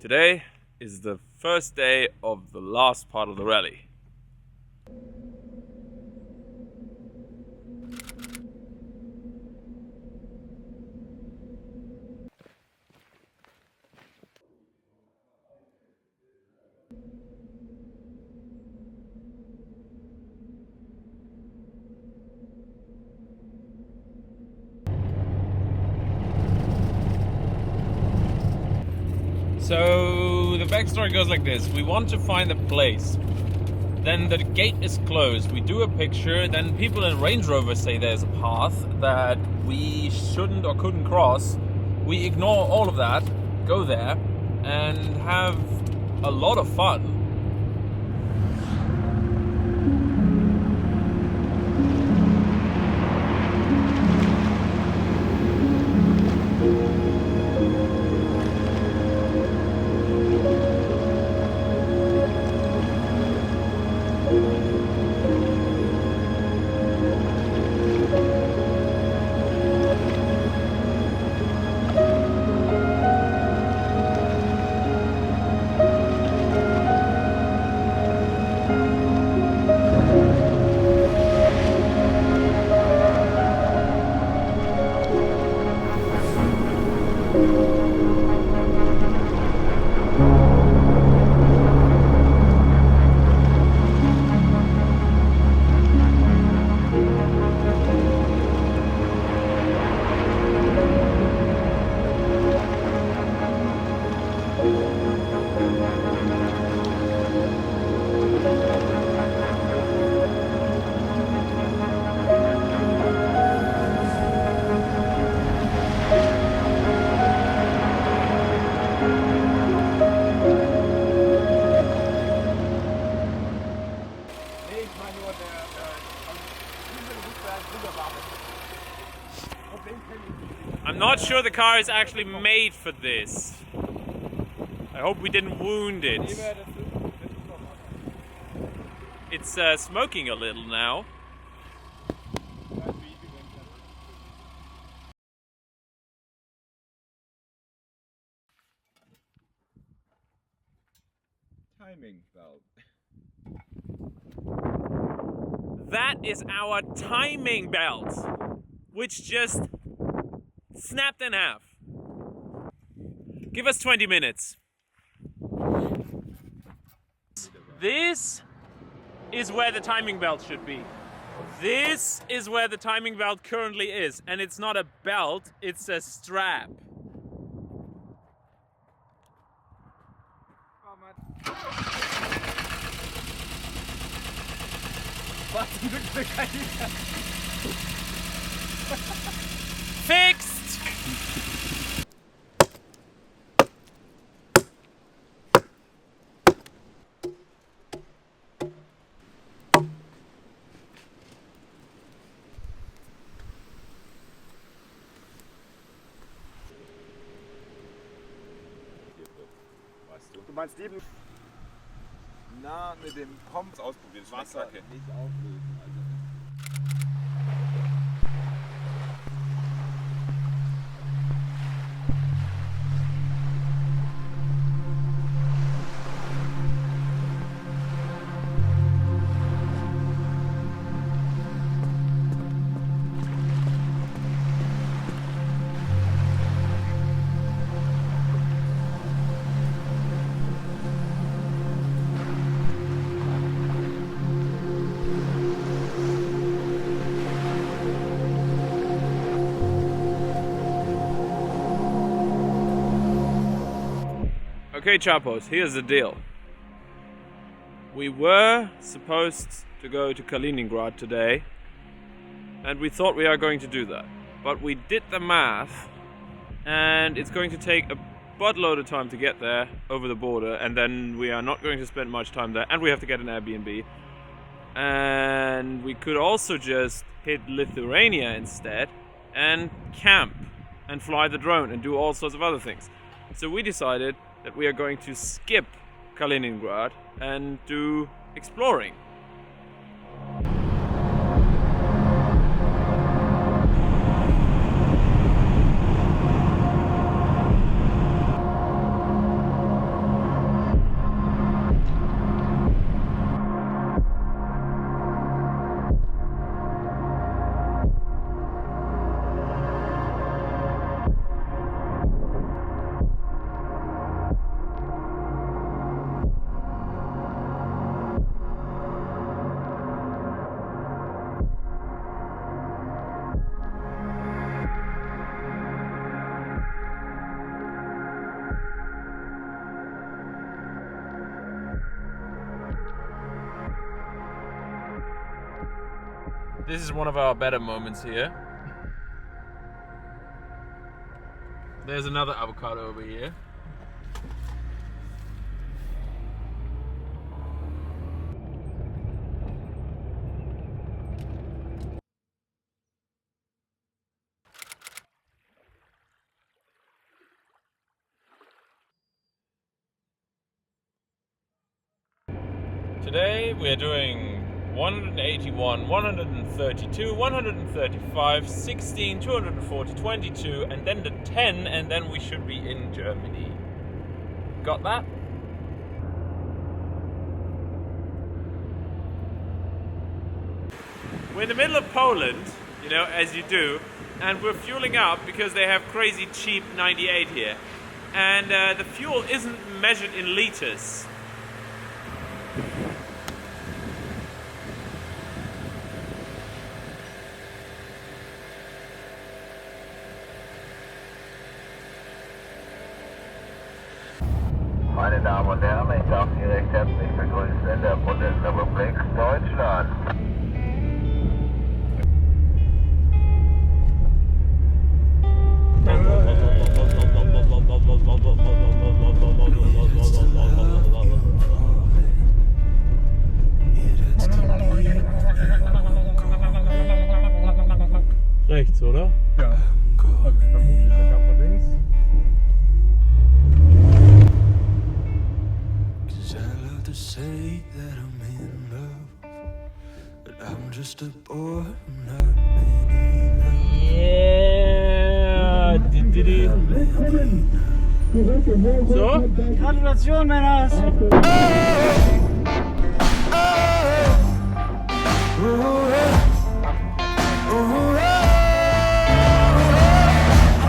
Today is the first day of the last part of the rally. So the backstory goes like this. We want to find a place. Then the gate is closed. We do a picture. Then people in Range Rover say there's a path that we shouldn't or couldn't cross. We ignore all of that, go there, and have a lot of fun. I'm not sure the car is actually made for this. I hope we didn't wound it. It's smoking a little now. Timing belt. That is our timing belt, which just snapped in half. Give us 20 minutes. This is where the timing belt should be. This is where the timing belt currently is, and it's not a belt, it's a strap. Fixed! Du meinst eben? Na, mit dem Pomps ausprobieren. Wasser nicht auflösen. Also. Okay, Chapos, here's the deal. We were supposed to go to Kaliningrad today, and we thought we are going to do that. But we did the math, and it's going to take a buttload of time to get there over the border, and then we are not going to spend much time there, and we have to get an Airbnb. And we could also just hit Lithuania instead, and camp, and fly the drone, and do all sorts of other things. So we decided that we are going to skip Kaliningrad and do exploring. This is one of our better moments here. There's another avocado over here. Today we're doing 181, 132, 135, 16, 240, 22, and then the 10, and then we should be in Germany. Got that? We're in the middle of Poland, you know, as you do, and we're fueling up because they have crazy cheap 98 here. And the fuel isn't measured in liters. Meine Damen und Herren, ich darf Sie recht herzlich begrüßen in der Bundesrepublik Deutschland. Rechts, oder? Ja. Also vermutlich der Kamper links. Say that I'm in love, but I'm just a boy, I'm not many love. Yeah! So? Gratulation, Männers!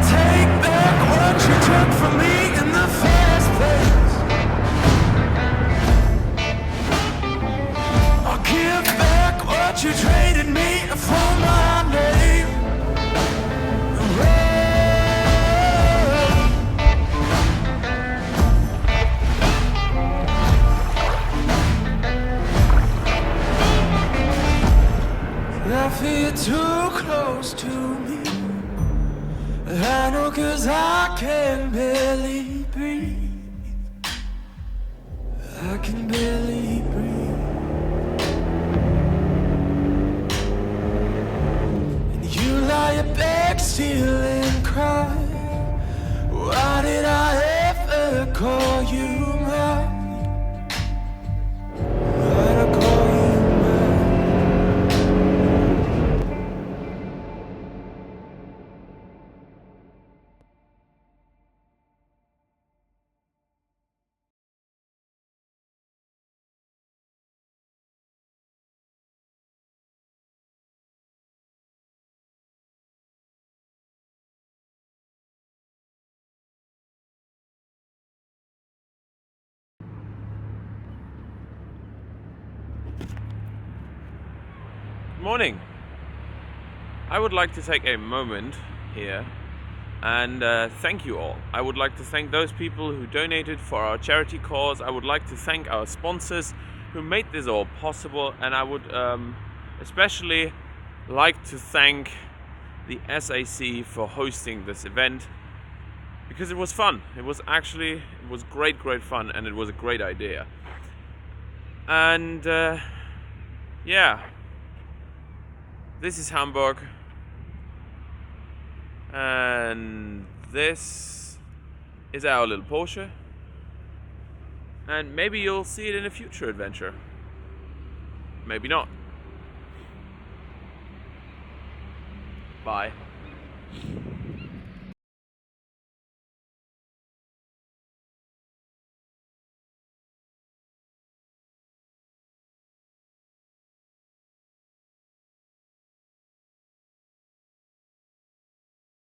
Take back what you took from me in the first place. I'll give back what you traded me for my name. I feel too close to me. I know 'cause I can barely breathe. I can barely breathe. And you lie back still and cry. Why did I ever call you mine? Why'd I call you mine? Morning. I would like to take a moment here and thank you all. I would like to thank those people who donated for our charity cause. I would like to thank our sponsors who made this all possible, and I would especially like to thank the SAC for hosting this event, because it was fun. It was great fun, and it was a great idea. And yeah. This is Hamburg, and this is our little Porsche, and maybe you'll see it in a future adventure, maybe not. Bye.